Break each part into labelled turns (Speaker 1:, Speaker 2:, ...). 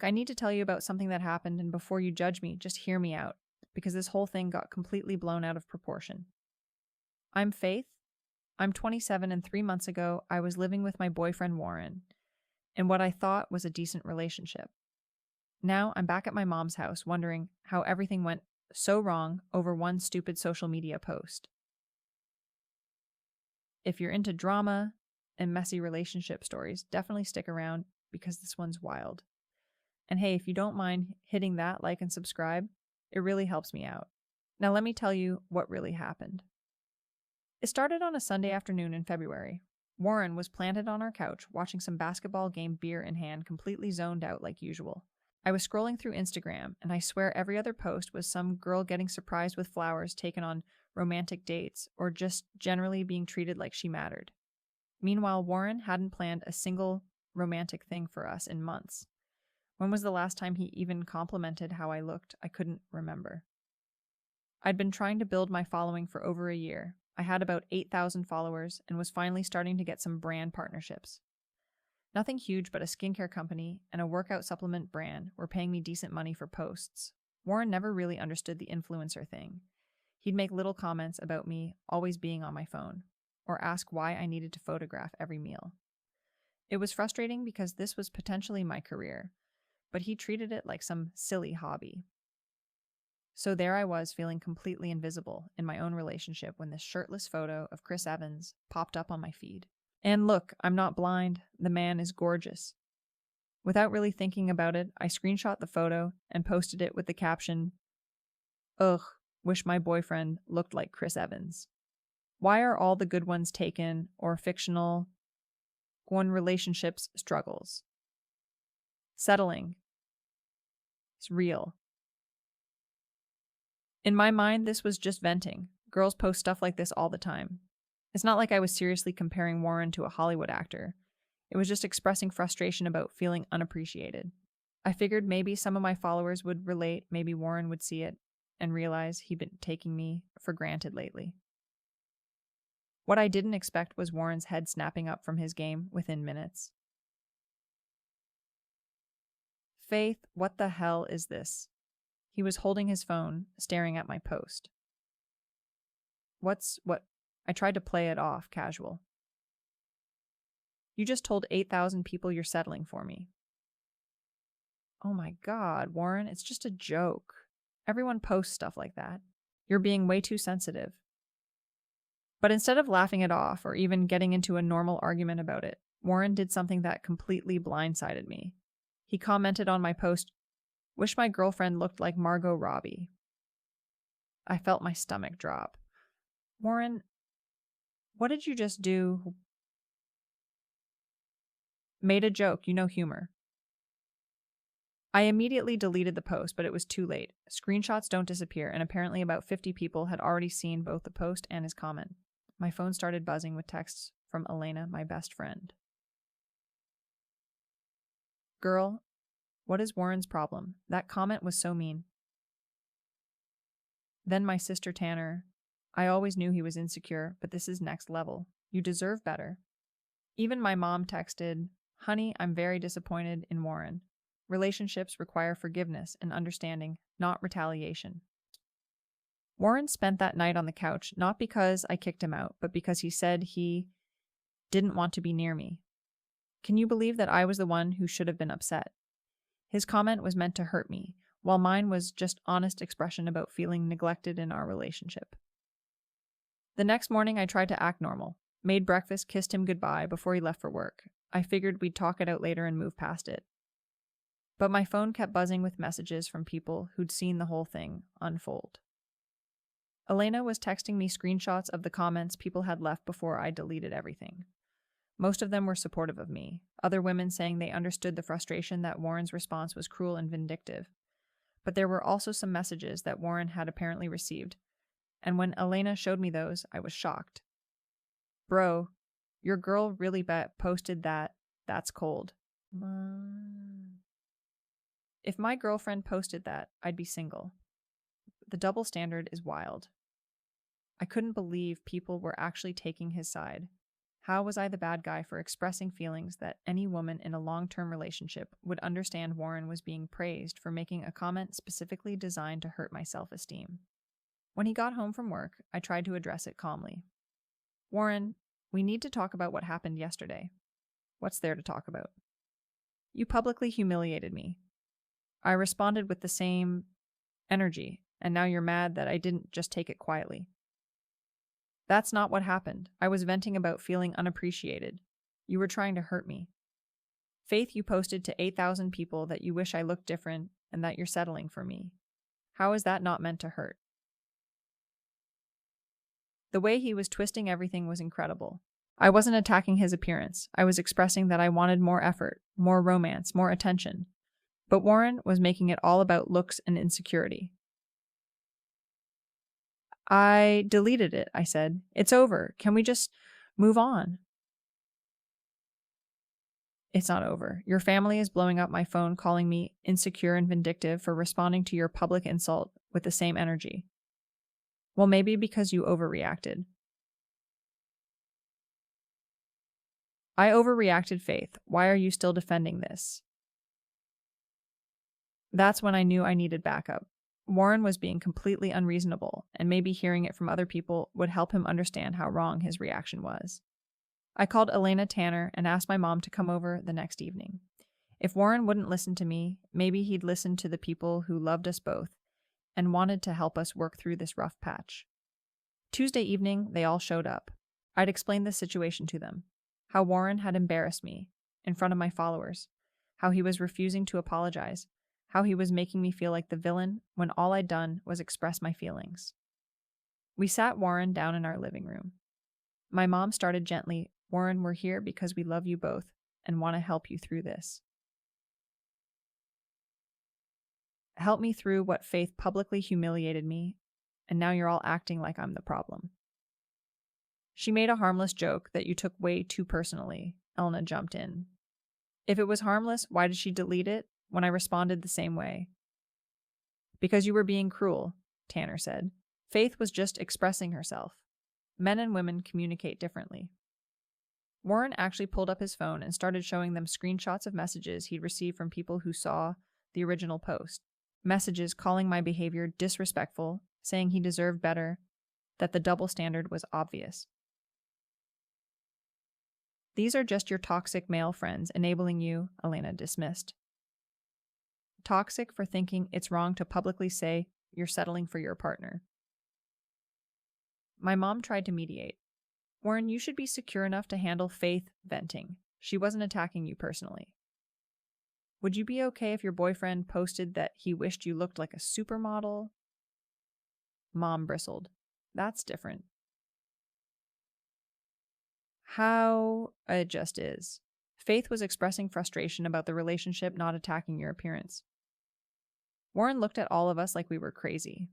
Speaker 1: Look, I need to tell you about something that happened, and before you judge me, just hear me out, because this whole thing got completely blown out of proportion. I'm Faith. I'm 27, and 3 months ago, I was living with my boyfriend Warren, in what I thought was a decent relationship. Now I'm back at my mom's house wondering how everything went so wrong over one stupid social media post. If you're into drama and messy relationship stories, definitely stick around because this one's wild. And hey, if you don't mind hitting that like and subscribe, it really helps me out. Now let me tell you what really happened. It started on a Sunday afternoon in February. Warren was planted on our couch watching some basketball game, beer in hand, completely zoned out like usual. I was scrolling through Instagram, and I swear every other post was some girl getting surprised with flowers taken on romantic dates, or just generally being treated like she mattered. Meanwhile, Warren hadn't planned a single romantic thing for us in months. When was the last time he even complimented how I looked? I couldn't remember. I'd been trying to build my following for over a year. I had about 8,000 followers and was finally starting to get some brand partnerships. Nothing huge, but a skincare company and a workout supplement brand were paying me decent money for posts. Warren never really understood the influencer thing. He'd make little comments about me always being on my phone, or ask why I needed to photograph every meal. It was frustrating because this was potentially my career, but he treated it like some silly hobby. So there I was, feeling completely invisible in my own relationship when this shirtless photo of Chris Evans popped up on my feed. And look, I'm not blind. The man is gorgeous. Without really thinking about it, I screenshot the photo and posted it with the caption, "Ugh, wish my boyfriend looked like Chris Evans. Why are all the good ones taken or fictional? One relationships struggles. Settling. It's real." In my mind, this was just venting. Girls post stuff like this all the time. It's not like I was seriously comparing Warren to a Hollywood actor. It was just expressing frustration about feeling unappreciated. I figured maybe some of my followers would relate, maybe Warren would see it and realize he'd been taking me for granted lately. What I didn't expect was Warren's head snapping up from his game within minutes. "Faith, what the hell is this?" He was holding his phone, staring at my post. What? I tried to play it off, casual. "You just told 8,000 people you're settling for me." "Oh my God, Warren, it's just a joke. Everyone posts stuff like that. You're being way too sensitive." But instead of laughing it off or even getting into a normal argument about it, Warren did something that completely blindsided me. He commented on my post, "Wish my girlfriend looked like Margot Robbie." I felt my stomach drop. Warren, what did you just do? Made a joke, you know humor. I immediately deleted the post, but it was too late. Screenshots don't disappear, and apparently about 50 people had already seen both the post and his comment. My phone started buzzing with texts from Elena, my best friend. "Girl, what is Warren's problem? That comment was so mean." Then my sister Tanner, "I always knew he was insecure, but this is next level. You deserve better." Even my mom texted, "Honey, I'm very disappointed in Warren. Relationships require forgiveness and understanding, not retaliation." Warren spent that night on the couch, not because I kicked him out, but because he said he didn't want to be near me. Can you believe that I was the one who should have been upset? His comment was meant to hurt me, while mine was just honest expression about feeling neglected in our relationship. The next morning, I tried to act normal, made breakfast, kissed him goodbye before he left for work. I figured we'd talk it out later and move past it. But my phone kept buzzing with messages from people who'd seen the whole thing unfold. Elena was texting me screenshots of the comments people had left before I deleted everything. Most of them were supportive of me, other women saying they understood the frustration that Warren's response was cruel and vindictive. But there were also some messages that Warren had apparently received, and when Elena showed me those, I was shocked. "Bro, your girl really posted that. That's cold." If my girlfriend posted that, I'd be single. The double standard is wild. I couldn't believe people were actually taking his side. How was I the bad guy for expressing feelings that any woman in a long-term relationship would understand Warren was being praised for making a comment specifically designed to hurt my self-esteem? When he got home from work, I tried to address it calmly. Warren, we need to talk about what happened yesterday. What's there to talk about? You publicly humiliated me. I responded with the same energy, and now you're mad that I didn't just take it quietly. That's not what happened. I was venting about feeling unappreciated. You were trying to hurt me. Faith, you posted to 8,000 people that you wish I looked different and that you're settling for me. How is that not meant to hurt? The way he was twisting everything was incredible. I wasn't attacking his appearance. I was expressing that I wanted more effort, more romance, more attention. But Warren was making it all about looks and insecurity. I deleted it, I said. It's over. Can we just move on? It's not over. Your family is blowing up my phone, calling me insecure and vindictive for responding to your public insult with the same energy. Well, maybe because you overreacted. I overreacted, Faith. Why are you still defending this? That's when I knew I needed backup. Warren was being completely unreasonable, and maybe hearing it from other people would help him understand how wrong his reaction was. I called Elena Tanner and asked my mom to come over the next evening. If Warren wouldn't listen to me, maybe he'd listen to the people who loved us both and wanted to help us work through this rough patch. Tuesday evening, they all showed up. I'd explained the situation to them, how Warren had embarrassed me in front of my followers, how he was refusing to apologize, how he was making me feel like the villain when all I'd done was express my feelings. We sat Warren down in our living room. My mom started gently, Warren, we're here because we love you both and want to help you through this. Help me through what Faith publicly humiliated me, and now you're all acting like I'm the problem. She made a harmless joke that you took way too personally, Elena jumped in. If it was harmless, why did she delete it when I responded the same way? Because you were being cruel, Tanner said. Faith was just expressing herself. Men and women communicate differently. Warren actually pulled up his phone and started showing them screenshots of messages he'd received from people who saw the original post. Messages calling my behavior disrespectful, saying he deserved better, that the double standard was obvious. These are just your toxic male friends enabling you, Elena dismissed. Toxic for thinking it's wrong to publicly say you're settling for your partner. My mom tried to mediate. Warren, you should be secure enough to handle Faith venting. She wasn't attacking you personally. Would you be okay if your boyfriend posted that he wished you looked like a supermodel? Mom bristled. That's different. How it just is. Faith was expressing frustration about the relationship not attacking your appearance. Warren looked at all of us like we were crazy.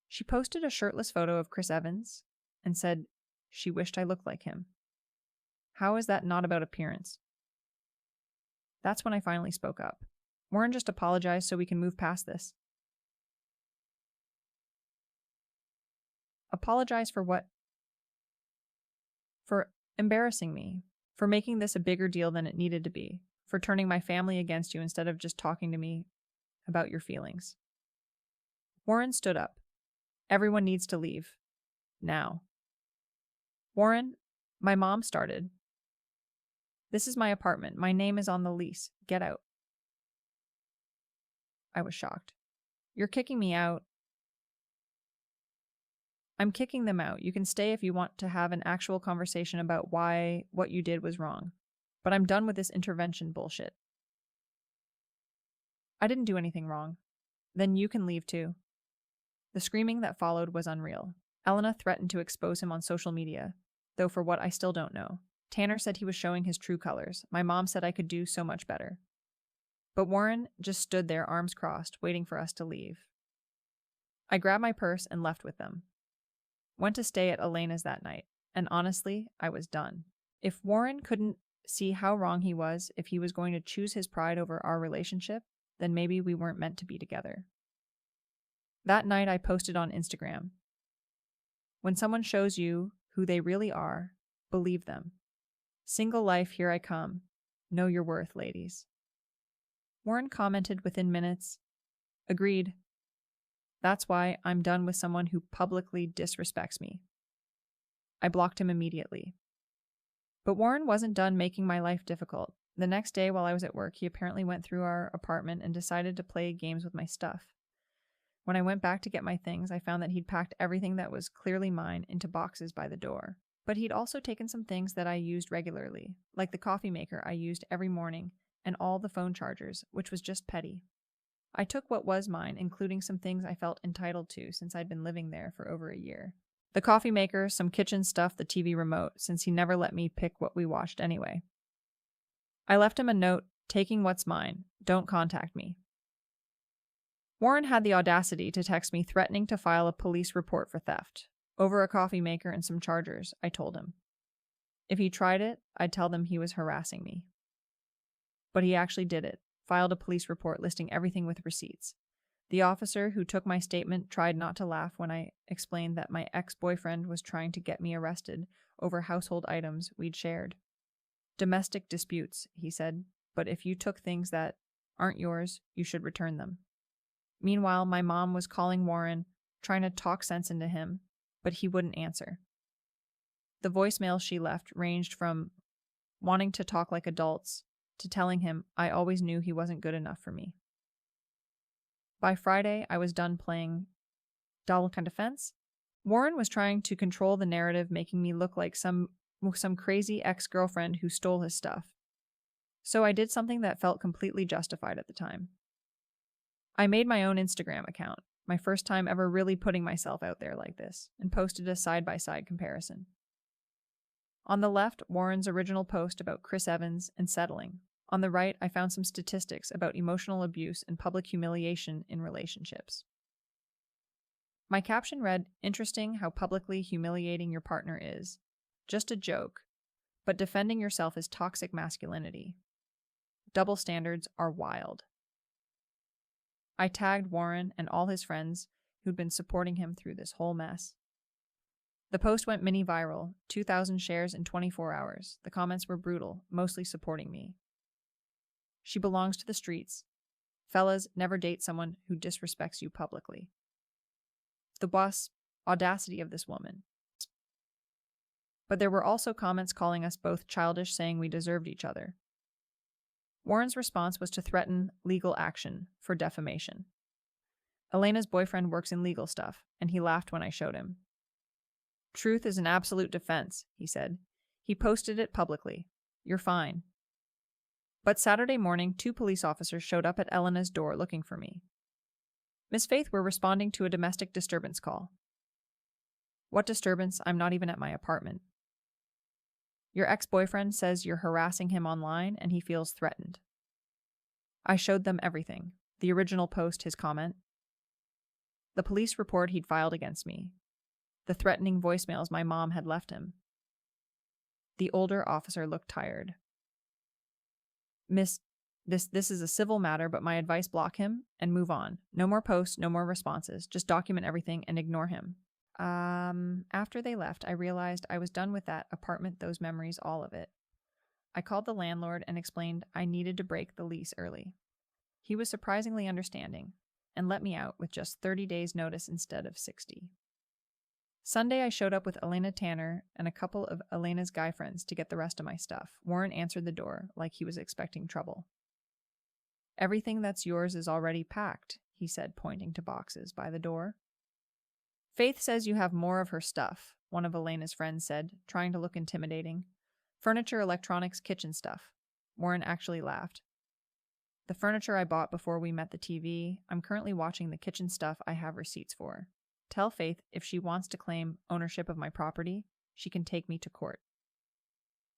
Speaker 1: She posted a shirtless photo of Chris Evans and said she wished I looked like him. How is that not about appearance? That's when I finally spoke up. Warren, just apologized so we can move past this. Apologize for what? For embarrassing me, for making this a bigger deal than it needed to be, for turning my family against you instead of just talking to me about your feelings. Warren stood up. Everyone needs to leave. Now. Warren, my mom started. This is my apartment. My name is on the lease. Get out. I was shocked. You're kicking me out. I'm kicking them out. You can stay if you want to have an actual conversation about why what you did was wrong. But I'm done with this intervention bullshit. I didn't do anything wrong. Then you can leave too. The screaming that followed was unreal. Elena threatened to expose him on social media, though for what I still don't know. Tanner said he was showing his true colors. My mom said I could do so much better. But Warren just stood there, arms crossed, waiting for us to leave. I grabbed my purse and left with them. Went to stay at Elena's that night, and honestly, I was done. If Warren couldn't see how wrong he was if he was going to choose his pride over our relationship, then maybe we weren't meant to be together. That night I posted on Instagram. When someone shows you who they really are, Believe them. Single life, here I come. Know your worth, ladies. Warren commented within minutes, agreed. That's why I'm done with someone who publicly disrespects me. I blocked him immediately. But Warren wasn't done making my life difficult. The next day while I was at work, he apparently went through our apartment and decided to play games with my stuff. When I went back to get my things, I found that he'd packed everything that was clearly mine into boxes by the door. But he'd also taken some things that I used regularly, like the coffee maker I used every morning, and all the phone chargers, which was just petty. I took what was mine, including some things I felt entitled to since I'd been living there for over a year. The coffee maker, some kitchen stuff, the TV remote, since he never let me pick what we watched anyway. I left him a note, taking what's mine. Don't contact me. Warren had the audacity to text me threatening to file a police report for theft. Over a coffee maker and some chargers, I told him. If he tried it, I'd tell them he was harassing me. But he actually did it, filed a police report listing everything with receipts. The officer who took my statement tried not to laugh when I explained that my ex-boyfriend was trying to get me arrested over household items we'd shared. Domestic disputes, he said, but if you took things that aren't yours, you should return them. Meanwhile, my mom was calling Warren, trying to talk sense into him, but he wouldn't answer. The voicemail she left ranged from wanting to talk like adults to telling him I always knew he wasn't good enough for me. By Friday, I was done playing double defense. Warren was trying to control the narrative, making me look like some crazy ex-girlfriend who stole his stuff. So I did something that felt completely justified at the time. I made my own Instagram account, my first time ever really putting myself out there like this, and posted a side-by-side comparison. On the left, Warren's original post about Chris Evans and settling. On the right, I found some statistics about emotional abuse and public humiliation in relationships. My caption read, "Interesting how publicly humiliating your partner is. Just a joke, but defending yourself is toxic masculinity. Double standards are wild." I tagged Warren and all his friends who'd been supporting him through this whole mess. The post went mini viral, 2,000 shares in 24 hours. The comments were brutal, mostly supporting me. She belongs to the streets. Fellas, never date someone who disrespects you publicly. The boss audacity of this woman. But there were also comments calling us both childish, saying we deserved each other. Warren's response was to threaten legal action for defamation. Elena's boyfriend works in legal stuff, and he laughed when I showed him. "Truth is an absolute defense," he said. He posted it publicly. "You're fine." But Saturday morning, 2 police officers showed up at Elena's door looking for me. Miss Faith were responding to a domestic disturbance call. "What disturbance? I'm not even at my apartment." "Your ex-boyfriend says you're harassing him online and he feels threatened." I showed them everything. The original post, his comment. The police report he'd filed against me. The threatening voicemails my mom had left him. The older officer looked tired. "Miss, this is a civil matter, but my advice, block him and move on. No more posts, no more responses. Just document everything and ignore him." After they left, I realized I was done with that apartment, those memories, all of it. I called the landlord and explained I needed to break the lease early. He was surprisingly understanding and let me out with just 30 days notice instead of 60. Sunday, I showed up with Elena Tanner and a couple of Elena's guy friends to get the rest of my stuff. Warren answered the door like he was expecting trouble. "Everything that's yours is already packed," he said, pointing to boxes by the door. "Faith says you have more of her stuff," one of Elena's friends said, trying to look intimidating. "Furniture, electronics, kitchen stuff." Warren actually laughed. "The furniture I bought before we met the TV. I'm currently watching the kitchen stuff I have receipts for. Tell Faith if she wants to claim ownership of my property, she can take me to court."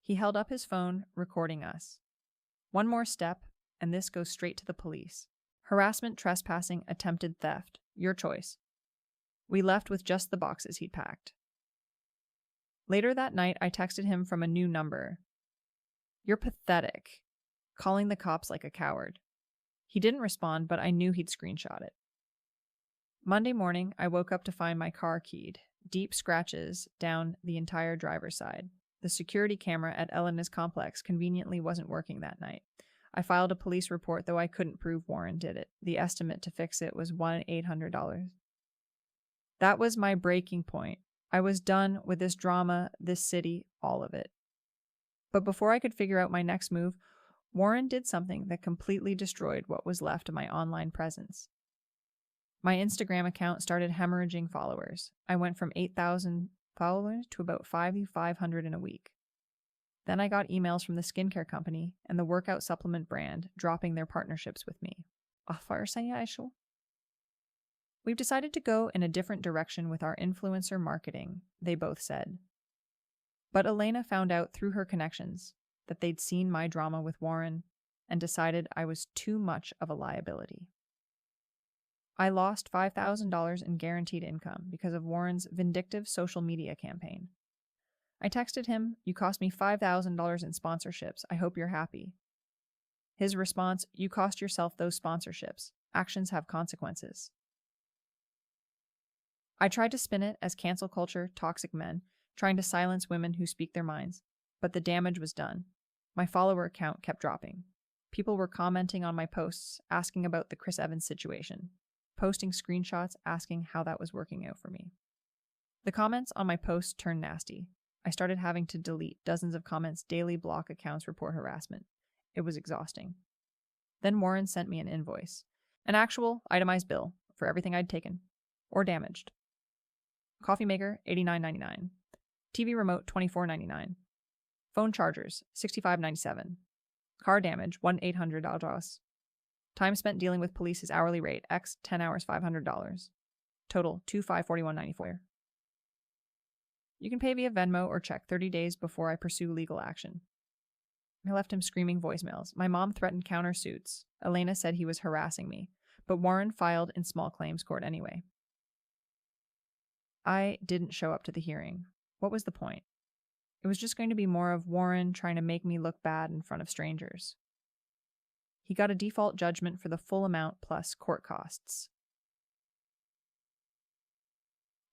Speaker 1: He held up his phone, recording us. "One more step, and this goes straight to the police. Harassment, trespassing, attempted theft. Your choice." We left with just the boxes he'd packed. Later that night, I texted him from a new number. "You're pathetic," calling the cops like a coward. He didn't respond, but I knew he'd screenshot it. Monday morning, I woke up to find my car keyed, deep scratches down the entire driver's side. The security camera at Elena's complex conveniently wasn't working that night. I filed a police report, though I couldn't prove Warren did it. The estimate to fix it was $1,800. That was my breaking point. I was done with this drama, this city, all of it. But before I could figure out my next move, Warren did something that completely destroyed what was left of my online presence. My Instagram account started hemorrhaging followers. I went from 8,000 followers to about 5,500 in a week. Then I got emails from the skincare company and the workout supplement brand dropping their partnerships with me. We've decided to go in a different direction with our influencer marketing, they both said. But Elena found out through her connections that they'd seen my drama with Warren and decided I was too much of a liability. I lost $5,000 in guaranteed income because of Warren's vindictive social media campaign. I texted him, "You cost me $5,000 in sponsorships. I hope you're happy." His response, "You cost yourself those sponsorships. Actions have consequences." I tried to spin it as cancel culture, toxic men, trying to silence women who speak their minds, but the damage was done. My follower count kept dropping. People were commenting on my posts, asking about the Chris Evans situation, posting screenshots asking how that was working out for me. The comments on my posts turned nasty. I started having to delete dozens of comments, daily block accounts, report harassment. It was exhausting. Then Warren sent me an invoice, an actual itemized bill for everything I'd taken or damaged. Coffee maker, $89.99. TV remote, $24.99. Phone chargers, $65.97. Car damage, $1,800. Time spent dealing with police's hourly rate, X 10 hours, $500. Total, $2,541.94. You can pay via Venmo or check 30 days before I pursue legal action. I left him screaming voicemails. My mom threatened countersuits. Elena said he was harassing me, but Warren filed in small claims court anyway. I didn't show up to the hearing. What was the point? It was just going to be more of Warren trying to make me look bad in front of strangers. He got a default judgment for the full amount plus court costs.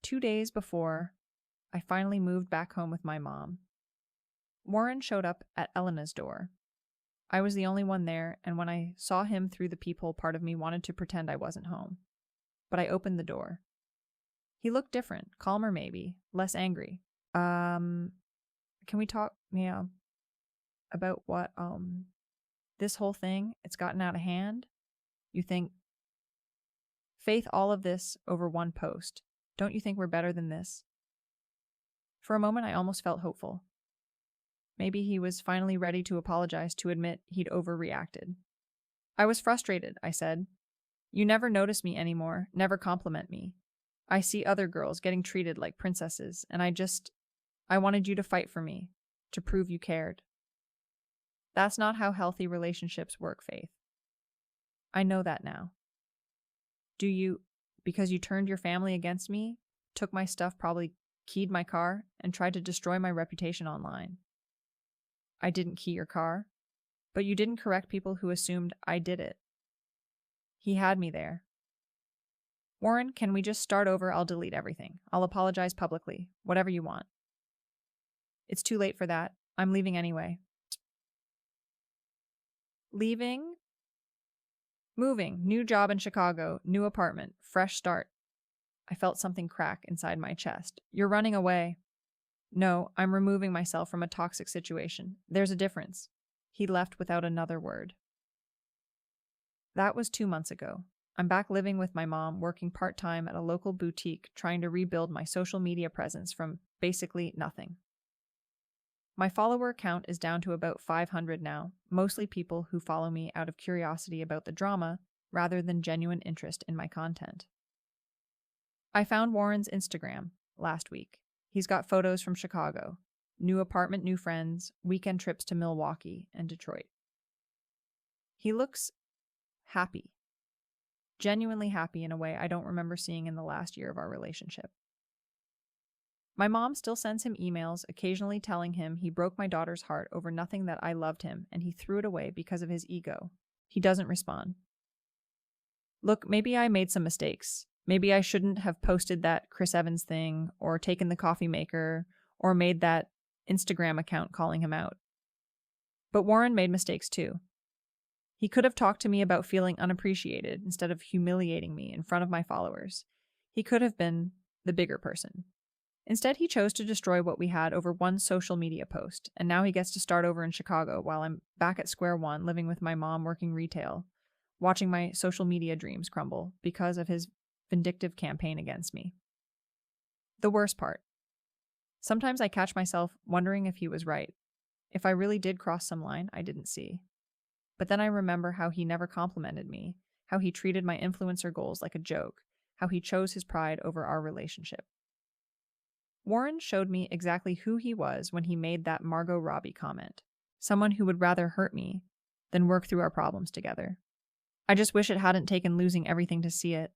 Speaker 1: 2 days before I finally moved back home with my mom, Warren showed up at Elena's door. I was the only one there, and when I saw him through the peephole, part of me wanted to pretend I wasn't home. But I opened the door. He looked different, calmer maybe, less angry. Can we talk, about what, this whole thing, it's gotten out of hand? You think, Faith, all of this over one post. Don't you think we're better than this? For a moment, I almost felt hopeful. Maybe he was finally ready to apologize, to admit he'd overreacted. I was frustrated, I said. You never notice me anymore, never compliment me. I see other girls getting treated like princesses, and I wanted you to fight for me, to prove you cared. That's not how healthy relationships work, Faith. I know that now. Do you, because you turned your family against me, took my stuff, probably keyed my car, and tried to destroy my reputation online? I didn't key your car, but you didn't correct people who assumed I did it. He had me there. Warren, can we just start over? I'll delete everything. I'll apologize publicly. Whatever you want. It's too late for that. I'm leaving anyway. Leaving? Moving. New job in Chicago. New apartment. Fresh start. I felt something crack inside my chest. You're running away. No, I'm removing myself from a toxic situation. There's a difference. He left without another word. That was 2 months ago. I'm back living with my mom, working part-time at a local boutique, trying to rebuild my social media presence from basically nothing. My follower count is down to about 500 now, mostly people who follow me out of curiosity about the drama rather than genuine interest in my content. I found Warren's Instagram last week. He's got photos from Chicago, new apartment, new friends, weekend trips to Milwaukee and Detroit. He looks happy. Genuinely happy in a way I don't remember seeing in the last year of our relationship. My mom still sends him emails, occasionally telling him he broke my daughter's heart over nothing, that I loved him and he threw it away because of his ego. He doesn't respond. Look, maybe I made some mistakes. Maybe I shouldn't have posted that Chris Evans thing or taken the coffee maker or made that Instagram account calling him out. But Warren made mistakes too. He could have talked to me about feeling unappreciated instead of humiliating me in front of my followers. He could have been the bigger person. Instead, he chose to destroy what we had over one social media post, and now he gets to start over in Chicago while I'm back at square one, living with my mom working retail, watching my social media dreams crumble because of his vindictive campaign against me. The worst part. Sometimes I catch myself wondering if he was right, if I really did cross some line I didn't see. But then I remember how he never complimented me, how he treated my influencer goals like a joke, how he chose his pride over our relationship. Warren showed me exactly who he was when he made that Margot Robbie comment, someone who would rather hurt me than work through our problems together. I just wish it hadn't taken losing everything to see it,